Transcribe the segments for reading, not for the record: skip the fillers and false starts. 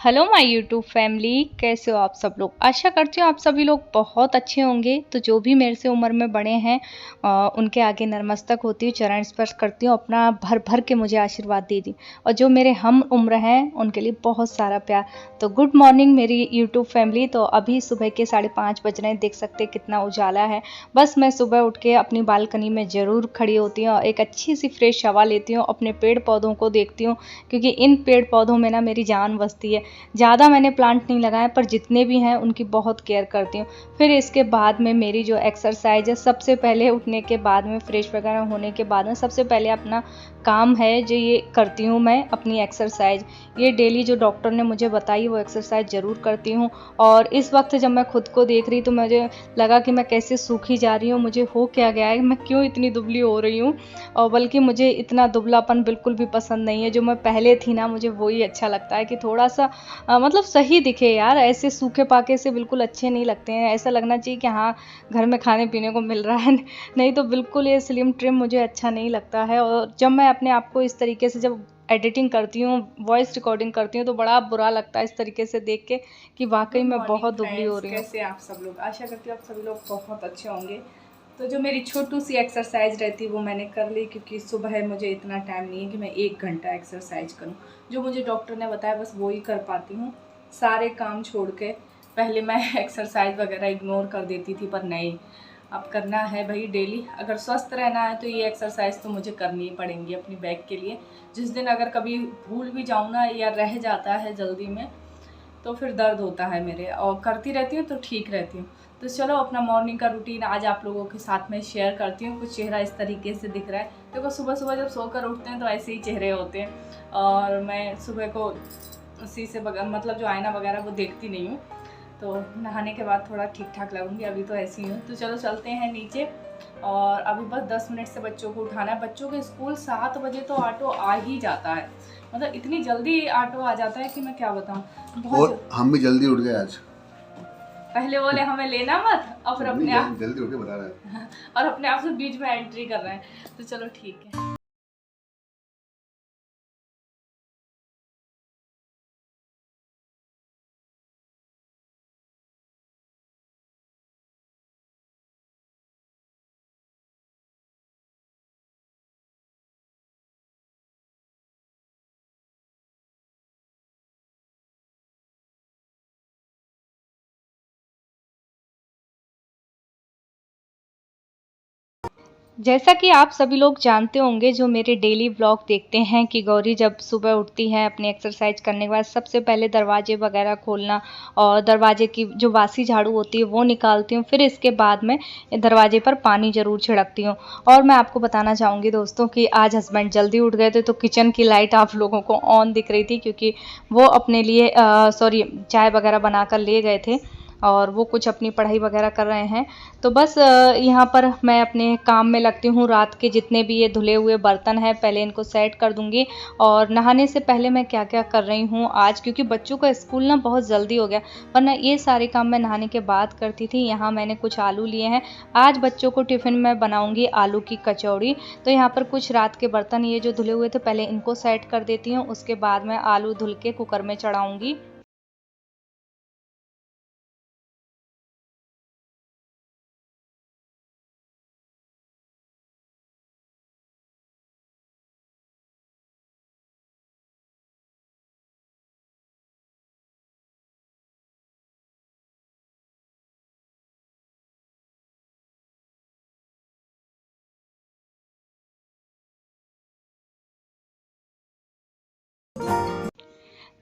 Hello my YouTube family, कैसे हो आप सब लोग। आशा करती हूँ आप सभी लोग बहुत अच्छे होंगे। तो जो भी मेरे से उम्र में बड़े हैं उनके आगे नतमस्तक होती हूँ, चरण स्पर्श करती हूँ, अपना भर भर के मुझे आशीर्वाद दीजिए। और जो मेरे हम उम्र हैं उनके लिए बहुत सारा प्यार। तो गुड मॉर्निंग मेरी यूट्यूब फैमिली। तो अभी सुबह के 5:30 बज रहे हैं, देख सकते हैं कितना उजाला है। बस मैं सुबह उठ के अपनी बालकनी में ज़रूर खड़ी होती हूँ और एक अच्छी सी फ्रेश हवा लेती हूँ, अपने पेड़ पौधों को देखती हूँ, क्योंकि इन पेड़ पौधों में ना मेरी जान बसती है। ज़्यादा मैंने प्लांट नहीं लगाए, पर जितने भी हैं उनकी बहुत केयर करती हूँ। फिर इसके बाद में मेरी जो एक्सरसाइज है, सबसे पहले उठने के बाद में, फ्रेश वगैरह होने के बाद में, सबसे पहले अपना काम है जो ये करती हूँ मैं, अपनी एक्सरसाइज। ये डेली जो डॉक्टर ने मुझे बताई वो एक्सरसाइज ज़रूर करती हूँ। और इस वक्त जब मैं खुद को देख रही तो मुझे लगा कि मैं कैसे सूखी जा रही हूँ, मुझे हो क्या गया है, मैं क्यों इतनी दुबली हो रही हूँ। और बल्कि मुझे इतना दुबलापन बिल्कुल भी पसंद नहीं है। जो मैं पहले थी ना, मुझे वही अच्छा लगता है कि थोड़ा सा मतलब सही दिखे यार। ऐसे सूखे पाके से बिल्कुल अच्छे नहीं लगते हैं। ऐसा लगना चाहिए कि हाँ, घर में खाने पीने को मिल रहा है। नहीं तो बिल्कुल ये स्लिम ट्रिम मुझे अच्छा नहीं लगता है। और जब मैं अपने आप को इस तरीके से जब एडिटिंग करती हूँ, वॉइस रिकॉर्डिंग करती हूँ, तो बड़ा बुरा लगता है इस तरीके से देख के कि वाकई गुड मैं मॉर्निंग बहुत दुबली हो फ्रेंड्स, रही हूँ। कैसे हैं आप सब लोग। आशा करती हूँ आप सभी लोग बहुत अच्छे होंगे। तो जो मेरी छोटू सी एक्सरसाइज रहती है वो मैंने कर ली, क्योंकि सुबह मुझे इतना टाइम नहीं है कि मैं 1 घंटा एक्सरसाइज करूँ। जो मुझे डॉक्टर ने बताया बस वो ही कर पाती हूँ, सारे काम छोड़ के। पहले मैं एक्सरसाइज वगैरह इग्नोर कर देती थी, पर नहीं, अब करना है भाई डेली। अगर स्वस्थ रहना है तो ये एक्सरसाइज तो मुझे करनी ही पड़ेंगी अपनी बैक के लिए। जिस दिन अगर कभी भूल भी जाऊँ ना, या रह जाता है जल्दी में, तो फिर दर्द होता है मेरे। और करती रहती हूँ तो ठीक रहती हूँ। तो चलो अपना मॉर्निंग का रूटीन आज आप लोगों के साथ में शेयर करती हूँ। कुछ चेहरा इस तरीके से दिख रहा है, देखो सुबह सुबह जब सोकर उठते हैं तो ऐसे ही चेहरे होते हैं। और मैं सुबह को शीशे मतलब जो आईना वगैरह वो देखती नहीं हूँ। तो नहाने के बाद थोड़ा ठीक ठाक लगूंगी, अभी तो ऐसी ही हूँ। तो चलो चलते हैं नीचे। और अभी बस 10 मिनट से बच्चों को उठाना है। बच्चों के स्कूल 7 बजे तो ऑटो आ ही जाता है। मतलब इतनी जल्दी ऑटो आ जाता है कि मैं क्या बताऊँ। और हम भी जल्दी उठ गए आज। पहले बोले हमें लेना मत, और फिर अपने आप जल्दी उठ के बता रहे हैं। और अपने आप से बीच में एंट्री कर रहे हैं। तो चलो ठीक है। जैसा कि आप सभी लोग जानते होंगे जो मेरे डेली व्लॉग देखते हैं, कि गौरी जब सुबह उठती है अपनी एक्सरसाइज करने के बाद सबसे पहले दरवाजे वगैरह खोलना और दरवाजे की जो बासी झाड़ू होती है वो निकालती हूँ। फिर इसके बाद में दरवाजे पर पानी ज़रूर छिड़कती हूँ। और मैं आपको बताना चाहूँगी दोस्तों कि आज हस्बैंड जल्दी उठ गए थे, तो किचन की लाइट आप लोगों को ऑन दिख रही थी, क्योंकि वो अपने लिए चाय वगैरह बना कर ले गए थे और वो कुछ अपनी पढ़ाई वगैरह कर रहे हैं। तो बस यहाँ पर मैं अपने काम में लगती हूँ। रात के जितने भी ये धुले हुए बर्तन हैं पहले इनको सेट कर दूँगी। और नहाने से पहले मैं क्या क्या कर रही हूँ आज, क्योंकि बच्चों का स्कूल ना बहुत जल्दी हो गया, वरना ये सारे काम मैं नहाने के बाद करती थी। यहाँ मैंने कुछ आलू लिए हैं, आज बच्चों को टिफ़िन में बनाऊँगी आलू की कचौड़ी। तो यहाँ पर कुछ रात के बर्तन ये जो धुले हुए थे पहले इनको सेट कर देती हूँ, उसके बाद मैं आलू धुल के कुकर में चढ़ाऊँगी।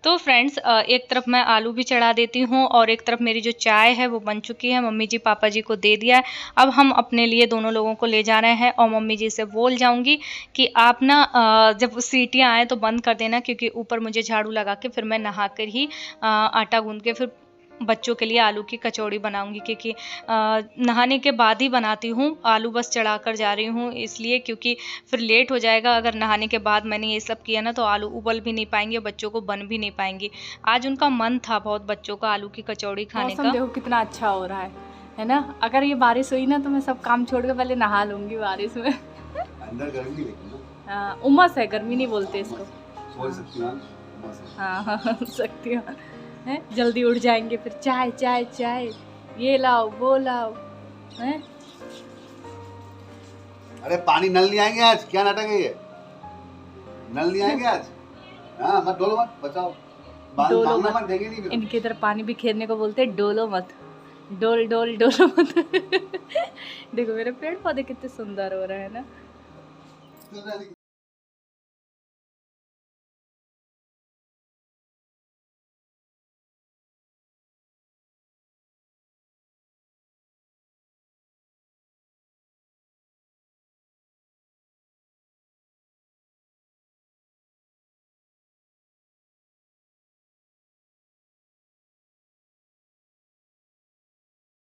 तो फ्रेंड्स एक तरफ मैं आलू भी चढ़ा देती हूँ और एक तरफ मेरी जो चाय है वो बन चुकी है। मम्मी जी पापा जी को दे दिया है। अब हम अपने लिए दोनों लोगों को ले जा रहे हैं और मम्मी जी से बोल जाऊंगी कि आप ना जब सीटियाँ आए तो बंद कर देना, क्योंकि ऊपर मुझे झाड़ू लगा के फिर मैं नहा कर ही आटा गूंद के फिर बच्चों के लिए आलू की कचौड़ी बनाऊंगी, क्योंकि नहाने के बाद ही बनाती हूँ। आलू बस चढ़ा कर जा रही हूँ इसलिए, क्योंकि फिर लेट हो जाएगा। अगर नहाने के बाद मैंने ये सब किया ना तो आलू उबल भी नहीं पाएंगे, बच्चों को बन भी नहीं पाएंगी। आज उनका मन था बहुत बच्चों का आलू की कचौड़ी खाने मौसम का। देखो कितना अच्छा हो रहा है ना। अगर ये बारिश हुई ना तो मैं सब काम छोड़ के पहले नहा लूंगी बारिश में। अंदर गर्मी नहीं, लेकिन उमस है, गर्मी नहीं बोलते इसको। बोल सकती हूँ। हाँ हाँ हाँ, सकती हूँ। हैं जल्दी उठ जाएंगे फिर चाय चाय चाय, ये लाओ वो लाओ हैं। अरे पानी नल नहीं आएंगे आज, क्या नाटक है ये? नल नहीं आएंगे आज। हाँ मत डोलो मत, बचाओ। डोलो मांगना मत, मत, देंगे नहीं फिर। इनकी तरह पानी बिखेरने को बोलते हैं डोलो मत, डोल डोल डोलो मत। देखो मेरे पेड़ पौधे कितने सुंदर हो रहे हैं ना।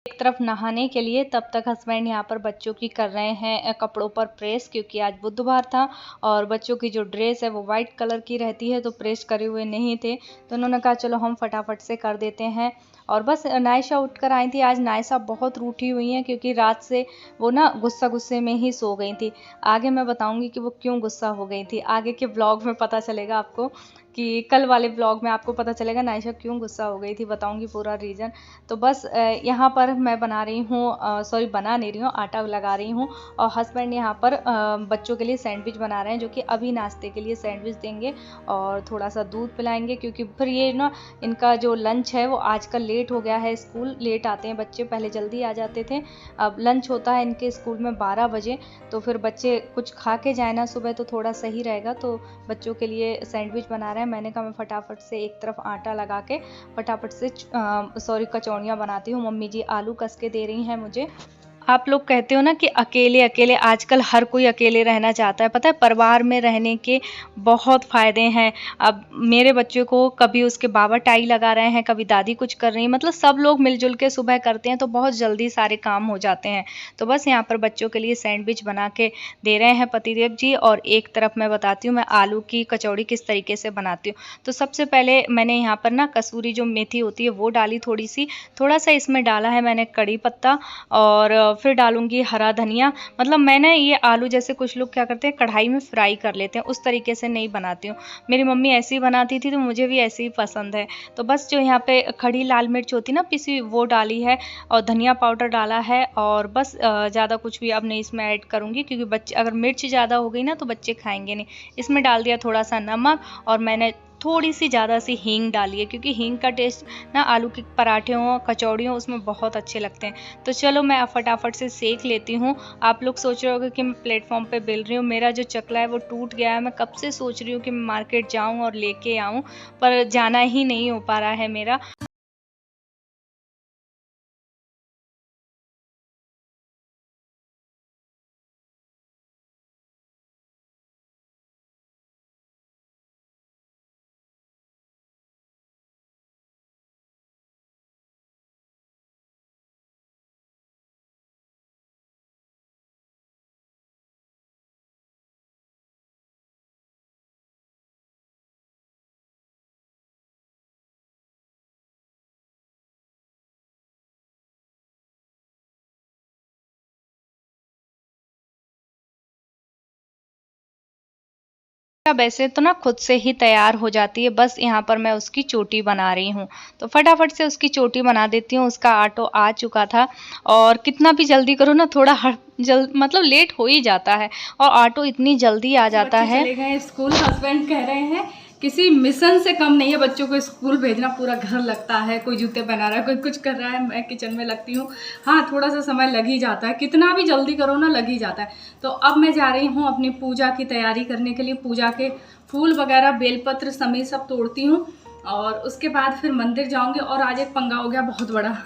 एक तरफ नहाने के लिए, तब तक हस्बैंड यहाँ पर बच्चों की कर रहे हैं कपड़ों पर प्रेस, क्योंकि आज बुधवार था और बच्चों की जो ड्रेस है वो वाइट कलर की रहती है, तो प्रेस करे हुए नहीं थे, तो उन्होंने कहा चलो हम फटाफट से कर देते हैं। और बस नायशा उठकर आई थी। आज नायशा बहुत रूठी हुई हैं क्योंकि रात से वो ना गुस्सा गुस्से में ही सो गई थी। आगे मैं बताऊंगी कि वो क्यों गुस्सा हो गई थी, आगे के ब्लॉग में पता चलेगा आपको, कि कल वाले ब्लॉग में आपको पता चलेगा नायशा क्यों गुस्सा हो गई थी, बताऊंगी पूरा रीज़न। तो बस यहाँ पर मैं बना रही हूँ, सॉरी बना नहीं रही हूँ, आटा लगा रही हूँ। और हस्बैंड यहाँ पर बच्चों के लिए सैंडविच बना रहे हैं, जो कि अभी नाश्ते के लिए सैंडविच देंगे और थोड़ा सा दूध पिलाएंगे, क्योंकि फिर ये ना इनका जो लंच है वो आजकल लेट हो गया है, स्कूल लेट आते हैं बच्चे, पहले जल्दी आ जाते थे, अब लंच होता है इनके स्कूल में 12 बजे, तो फिर बच्चे कुछ खा के जाए ना सुबह तो थोड़ा सही रहेगा। तो बच्चों के लिए सैंडविच बना रहे हैं। मैंने कहा मैं फटाफट से एक तरफ आटा लगा के फटाफट से सॉरी कचौड़ियाँ बनाती हूँ। मम्मी जी आलू कस के दे रही हैं मुझे। आप लोग कहते हो ना कि अकेले अकेले, आजकल हर कोई अकेले रहना चाहता है, पता है परिवार में रहने के बहुत फ़ायदे हैं। अब मेरे बच्चे को कभी उसके बाबा टाई लगा रहे हैं, कभी दादी कुछ कर रही हैं, मतलब सब लोग मिलजुल के सुबह करते हैं तो बहुत जल्दी सारे काम हो जाते हैं। तो बस यहाँ पर बच्चों के लिए सैंडविच बना के दे रहे हैं पतिदेव जी, और एक तरफ मैं बताती हूँ मैं आलू की कचौड़ी किस तरीके से बनाती हूँ। तो सबसे पहले मैंने यहाँ पर ना कसूरी जो मेथी होती है वो डाली थोड़ी सी, थोड़ा सा इसमें डाला है मैंने कड़ी पत्ता, और फिर डालूंगी हरा धनिया। मतलब मैंने ये आलू जैसे कुछ लोग क्या करते हैं कढ़ाई में फ्राई कर लेते हैं, उस तरीके से नहीं बनाती हूँ। मेरी मम्मी ऐसी बनाती थी तो मुझे भी ऐसे ही पसंद है। तो बस जो यहाँ पे खड़ी लाल मिर्च होती है ना पिसी, वो डाली है और धनिया पाउडर डाला है, और बस ज़्यादा कुछ भी अब नहीं इसमें ऐड करूँगी, क्योंकि बच्चे अगर मिर्च ज़्यादा हो गई ना तो बच्चे खाएंगे नहीं। इसमें डाल दिया थोड़ा सा नमक, और मैंने थोड़ी सी ज़्यादा सी हींग डाली है, क्योंकि हींग का टेस्ट ना आलू के पराठे हों कचौड़ी हों उसमें बहुत अच्छे लगते हैं। तो चलो मैं अब फटाफट से सेक लेती हूँ। आप लोग सोच रहे होगे कि मैं प्लेटफॉर्म पे बेल रही हूँ, मेरा जो चकला है वो टूट गया है। मैं कब से सोच रही हूँ कि मैं मार्केट जाऊँ और लेके आऊँ, पर जाना ही नहीं हो पा रहा है मेरा। अब वैसे तो ना खुद से ही तैयार हो जाती है, बस यहाँ पर मैं उसकी चोटी बना रही हूँ। तो फटाफट से उसकी चोटी बना देती हूँ। उसका आटो आ चुका था, और कितना भी जल्दी करो ना थोड़ा मतलब लेट हो ही जाता है, और आटो इतनी जल्दी आ जाता बच्चे है। चले गए स्कूल, हस्बैंड कह रहे हैं किसी मिशन से कम नहीं है बच्चों को स्कूल भेजना, पूरा घर लगता है, कोई जूते पहना रहा है, कोई कुछ कर रहा है, मैं किचन में लगती हूँ। हाँ थोड़ा सा समय लग ही जाता है, कितना भी जल्दी करो ना लग ही जाता है। तो अब मैं जा रही हूँ अपनी पूजा की तैयारी करने के लिए, पूजा के फूल वगैरह बेलपत्र समेत सब तोड़ती हूँ, और उसके बाद फिर मंदिर जाऊँगी। और आज एक पंगा हो गया बहुत बड़ा,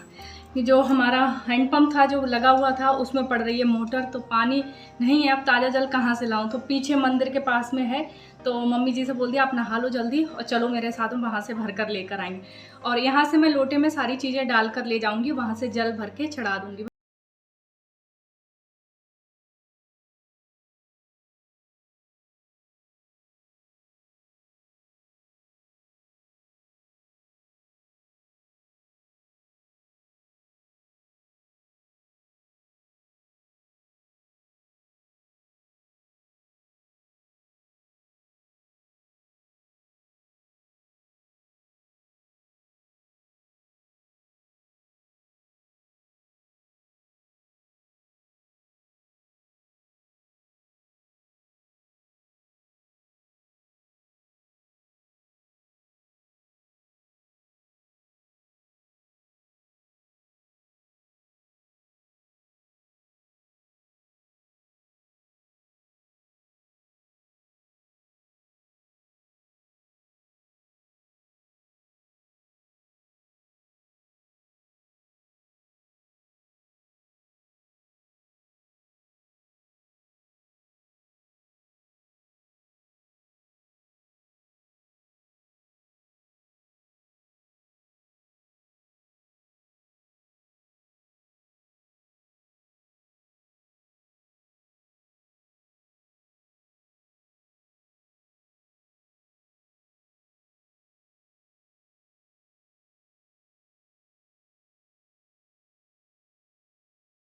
कि जो हमारा हैंडपम्प था जो लगा हुआ था उसमें पड़ रही है मोटर, तो पानी नहीं है, अब ताज़ा जल कहाँ से लाऊं। तो पीछे मंदिर के पास में है, तो मम्मी जी से बोल दिया आप नहा लो जल्दी और चलो मेरे साथ, में वहाँ से भर कर लेकर आएंगे, और यहाँ से मैं लोटे में सारी चीज़ें डाल कर ले जाऊँगी, वहाँ से जल भर के चढ़ा दूँगी।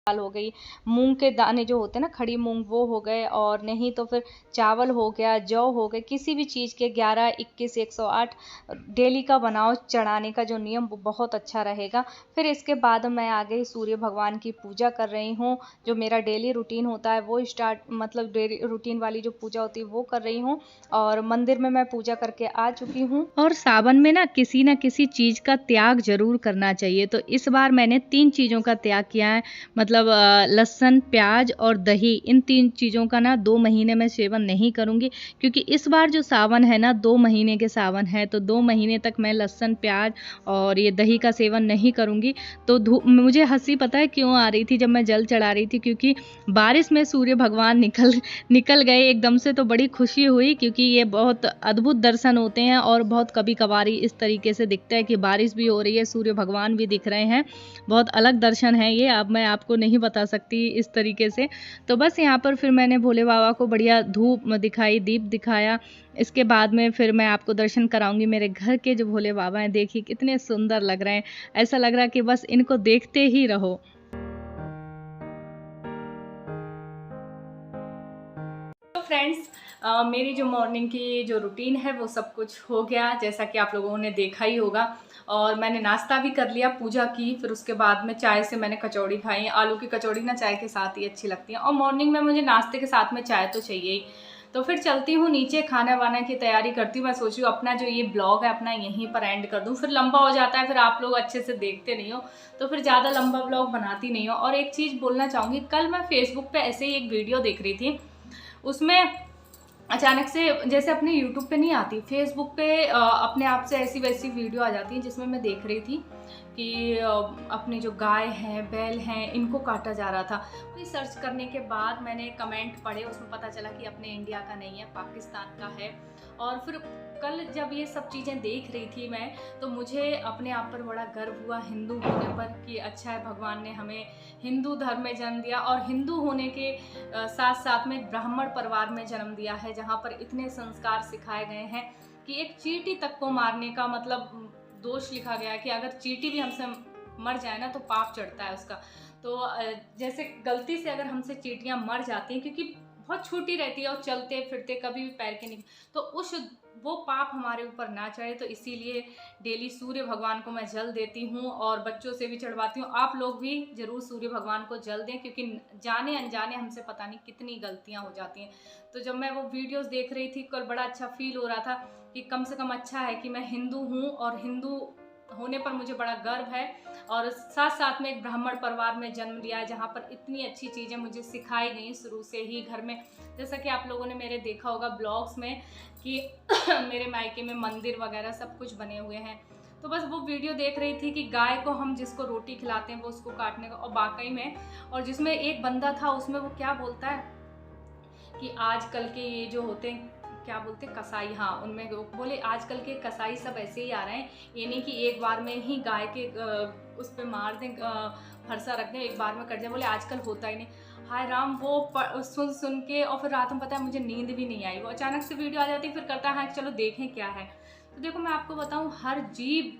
दाल हो गई, मूंग के दाने जो होते हैं ना, खड़ी मूंग, वो हो गए, और नहीं तो फिर चावल हो गया, जौ हो गए, किसी भी चीज़ के 11, 21, 108 डेली का बनाओ, चढ़ाने का जो नियम वो बहुत अच्छा रहेगा। फिर इसके बाद मैं आ गई सूर्य भगवान की पूजा कर रही हूँ। जो मेरा डेली रूटीन होता है वो स्टार्ट, मतलब डेली रूटीन वाली जो पूजा होती है वो कर रही हूँ, और मंदिर में मैं पूजा करके आ चुकी हूँ। और सावन में ना किसी चीज़ का त्याग जरूर करना चाहिए। तो इस बार मैंने 3 चीज़ों का त्याग किया है, मतलब लहसुन, प्याज और दही, इन 3 चीज़ों का ना 2 महीने में सेवन नहीं करूँगी, क्योंकि इस बार जो सावन है ना 2 महीने के सावन है, तो 2 महीने तक मैं लहसुन, प्याज और ये दही का सेवन नहीं करूँगी। तो मुझे हंसी पता है क्यों आ रही थी जब मैं जल चढ़ा रही थी, क्योंकि बारिश में सूर्य भगवान निकल गए एकदम से, तो बड़ी खुशी हुई, क्योंकि ये बहुत अद्भुत दर्शन होते हैं और बहुत कभी कभार ही इस तरीके से दिखता है कि बारिश भी हो रही है, सूर्य भगवान भी दिख रहे हैं। बहुत अलग दर्शन है ये, अब मैं आपको नहीं बता सकती इस तरीके से। तो बस यहाँ पर फिर मैंने भोले बाबा को बढ़िया धूप दिखाई, दीप दिखाया। इसके बाद में फिर मैं आपको दर्शन कराऊंगी मेरे घर के जो भोले बाबा हैं। देखिए कितने सुंदर लग रहे हैं, ऐसा लग रहा है कि बस इनको देखते ही रहो। तो फ्रेंड्स, मेरी जो मॉर्निंग की जो रूटीन है वो सब कुछ हो गया, जैसा कि आप लोगों ने देखा ही होगा। और मैंने नाश्ता भी कर लिया, पूजा की, फिर उसके बाद में चाय से मैंने कचौड़ी खाई। आलू की कचौड़ी ना चाय के साथ ही अच्छी लगती है, और मॉर्निंग में मुझे नाश्ते के साथ में चाय तो चाहिए ही। तो फिर चलती हूँ नीचे, खाना वाना की तैयारी करती हूँ। मैं सोच रही हूँ अपना जो ये ब्लॉग है अपना यहीं पर एंड कर दूँ, फिर लंबा हो जाता है, फिर आप लोग अच्छे से देखते नहीं हो, तो फिर ज़्यादा लंबा ब्लॉग बनाती नहीं हो। और एक चीज़ बोलना चाहूँगी, कल मैं फेसबुक पे ऐसे ही एक वीडियो देख रही थी, उसमें अचानक से, जैसे अपने यूट्यूब पे नहीं आती, फेसबुक पे अपने आप से ऐसी वैसी वीडियो आ जाती है, जिसमें मैं देख रही थी कि अपने जो गाय हैं, बैल हैं, इनको काटा जा रहा था। वही सर्च करने के बाद मैंने कमेंट पढ़े, उसमें पता चला कि अपने इंडिया का नहीं है, पाकिस्तान का है। और फिर कल जब ये सब चीज़ें देख रही थी मैं, तो मुझे अपने आप पर बड़ा गर्व हुआ हिंदू होने पर, कि अच्छा है भगवान ने हमें हिंदू धर्म में जन्म दिया, और हिंदू होने के साथ साथ में ब्राह्मण परिवार में जन्म दिया है, जहाँ पर इतने संस्कार सिखाए गए हैं कि एक चींटी तक को मारने का मतलब दोष लिखा गया है, कि अगर चींटी भी हमसे मर जाए ना तो पाप चढ़ता है उसका। तो जैसे गलती से अगर हमसे चींटियां मर जाती हैं, क्योंकि बहुत छोटी रहती है और चलते फिरते कभी भी पैर के नहीं, तो वो पाप हमारे ऊपर ना चढ़े, तो इसीलिए डेली सूर्य भगवान को मैं जल देती हूँ, और बच्चों से भी चढ़वाती हूँ। आप लोग भी जरूर सूर्य भगवान को जल दें, क्योंकि जाने अनजाने हमसे पता नहीं कितनी गलतियाँ हो जाती हैं। तो जब मैं वो वीडियोस देख रही थी कल, बड़ा अच्छा फील हो रहा था कि कम से कम अच्छा है कि मैं हिंदू हूँ, और हिंदू होने पर मुझे बड़ा गर्व है, और साथ साथ में एक ब्राह्मण परिवार में जन्म लिया है, जहाँ पर इतनी अच्छी चीज़ें मुझे सिखाई गई शुरू से ही घर में। जैसा कि आप लोगों ने मेरे देखा होगा ब्लॉग्स में कि मेरे मायके में मंदिर वगैरह सब कुछ बने हुए हैं। तो बस वो वीडियो देख रही थी कि गाय को हम जिसको रोटी खिलाते हैं वो उसको काटने का, और वाकई में, और जिसमें एक बंदा था उसमें वो क्या बोलता है कि आजकल के ये जो होते हैं, क्या बोलते हैं, कसाई, हाँ, उनमें वो बोले आजकल के कसाई सब ऐसे ही आ रहे हैं, ये नहीं कि एक बार में ही गाय के उस पर मार दें, फरसा रख दें, एक बार में कट जाए, बोले आजकल होता ही नहीं। हाय राम, वो सुन के, और फिर रात में पता है मुझे नींद भी नहीं आई, वो अचानक से वीडियो आ जाती, फिर करता है हाँ चलो देखें क्या है। तो देखो मैं आपको बताऊं, हर जीव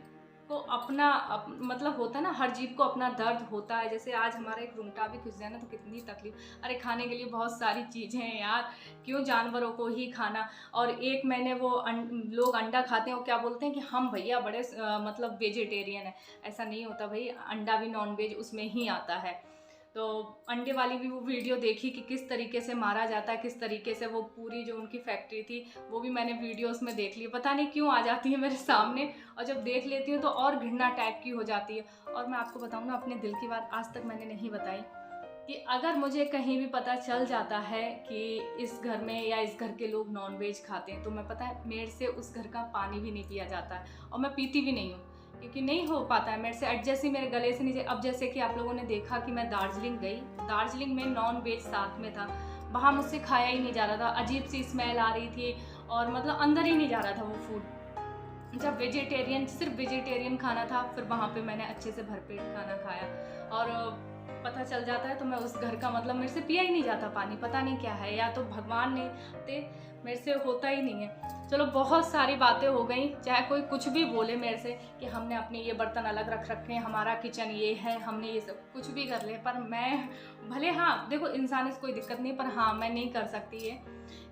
को अपना मतलब होता है ना, हर जीव को अपना दर्द होता है। जैसे आज हमारा एक रूंगटा भी घुस जाए ना तो कितनी तकलीफ, अरे खाने के लिए बहुत सारी चीज़ें हैं यार, क्यों जानवरों को ही खाना। और एक मैंने वो लोग अंडा खाते हैं, वो क्या बोलते हैं कि हम भैया बड़े मतलब वेजिटेरियन है, ऐसा नहीं होता भाई, अंडा भी नॉन वेज उसमें ही आता है। तो अंडे वाली भी वो वीडियो देखी कि किस तरीके से मारा जाता है, किस तरीके से वो पूरी जो उनकी फैक्ट्री थी वो भी मैंने वीडियोस में देख ली, पता नहीं क्यों आ जाती है मेरे सामने, और जब देख लेती हूँ तो और घृणा टाइप की हो जाती है। और मैं आपको बताऊँ ना, अपने दिल की बात आज तक मैंने नहीं बताई, कि अगर मुझे कहीं भी पता चल जाता है कि इस घर में या इस घर के लोग नॉनवेज खाते हैं, तो मैं, पता है, मेरे से उस घर का पानी भी नहीं पिया जाता है, और मैं पीती भी नहीं हूँ, क्योंकि नहीं हो पाता है मेरे से एडजस्ट ही, मेरे गले से नीचे। अब जैसे कि आप लोगों ने देखा कि मैं दार्जिलिंग गई, दार्जिलिंग में नॉन वेज साथ में था, वहाँ मुझसे खाया ही नहीं जा रहा था, अजीब सी स्मेल आ रही थी, और मतलब अंदर ही नहीं जा रहा था वो फूड। जब वेजिटेरियन, सिर्फ वेजिटेरियन खाना था, फिर वहाँ पे मैंने अच्छे से भरपेट खाना खाया, और पता चल जाता है तो मैं उस घर का, मतलब मेरे से पिया ही नहीं जाता पानी, पता नहीं क्या है, या तो भगवान ने ते मेरे से होता ही नहीं है। चलो बहुत सारी बातें हो गई, चाहे कोई कुछ भी बोले मेरे से कि हमने अपने ये बर्तन अलग रख रखे हैं, हमारा किचन ये है, हमने ये सब कुछ भी कर ले, पर मैं भले, हाँ देखो इंसान से कोई दिक्कत नहीं, पर हाँ मैं नहीं कर सकती ये,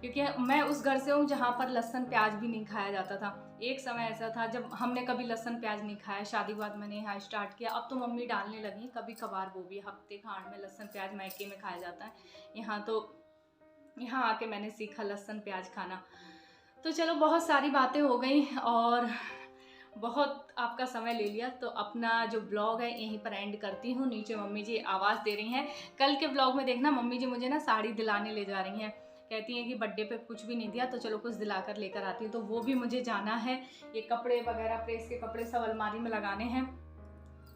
क्योंकि मैं उस घर से हूँ जहाँ पर लहसुन प्याज भी नहीं खाया जाता था। एक समय ऐसा था जब हमने कभी लहसुन प्याज नहीं खाया, शादी बाद मैंने यहाँ स्टार्ट किया, अब तो मम्मी डालने लगी कभी कभार, वो भी हफ्ते खांड में लहसुन प्याज मायके में खाया जाता है, यहाँ तो यहाँ आके मैंने सीखा लहसुन प्याज खाना। तो चलो बहुत सारी बातें हो गई और बहुत आपका समय ले लिया, तो अपना जो ब्लॉग है यहीं पर एंड करती हूँ। नीचे मम्मी जी आवाज़ दे रही हैं, कल के ब्लॉग में देखना मम्मी जी मुझे ना साड़ी दिलाने ले जा रही हैं, कहती हैं कि बर्थडे पे कुछ भी नहीं दिया तो चलो कुछ दिला कर लेकर आती हूँ, तो वो भी मुझे जाना है। ये कपड़े वगैरह प्रेस के कपड़े सब अलमारी में लगाने हैं,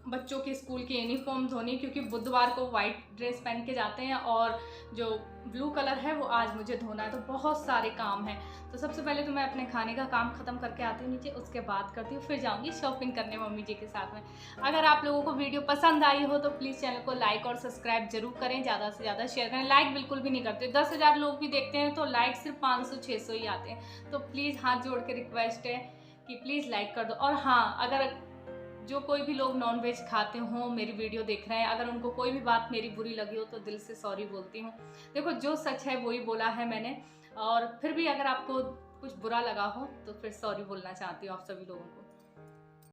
बच्चों के स्कूल की यूनिफॉर्म धोनी, क्योंकि बुधवार को वाइट ड्रेस पहन के जाते हैं और जो ब्लू कलर है वो आज मुझे धोना है, तो बहुत सारे काम हैं। तो सबसे पहले तो मैं अपने खाने का काम ख़त्म करके आती हूँ नीचे, उसके बाद करती हूँ, फिर जाऊँगी शॉपिंग करने मम्मी जी के साथ में। अगर आप लोगों को वीडियो पसंद आई हो तो प्लीज़ चैनल को लाइक और सब्सक्राइब जरूर करें, ज़्यादा से ज़्यादा शेयर करें। लाइक बिल्कुल भी नहीं करते, 10,000 लोग भी देखते हैं तो लाइक सिर्फ 500-600 ही आते हैं, तो प्लीज़ हाथ जोड़ के रिक्वेस्ट है कि प्लीज़ लाइक कर दो। और हाँ, अगर जो कोई भी लोग नॉनवेज खाते हों मेरी वीडियो देख रहे हैं, अगर उनको कोई भी बात मेरी बुरी लगी हो तो दिल से सॉरी बोलती हूँ। देखो जो सच है वही बोला है मैंने, और फिर भी अगर आपको कुछ बुरा लगा हो तो फिर सॉरी बोलना चाहती हूँ आप सभी लोगों को।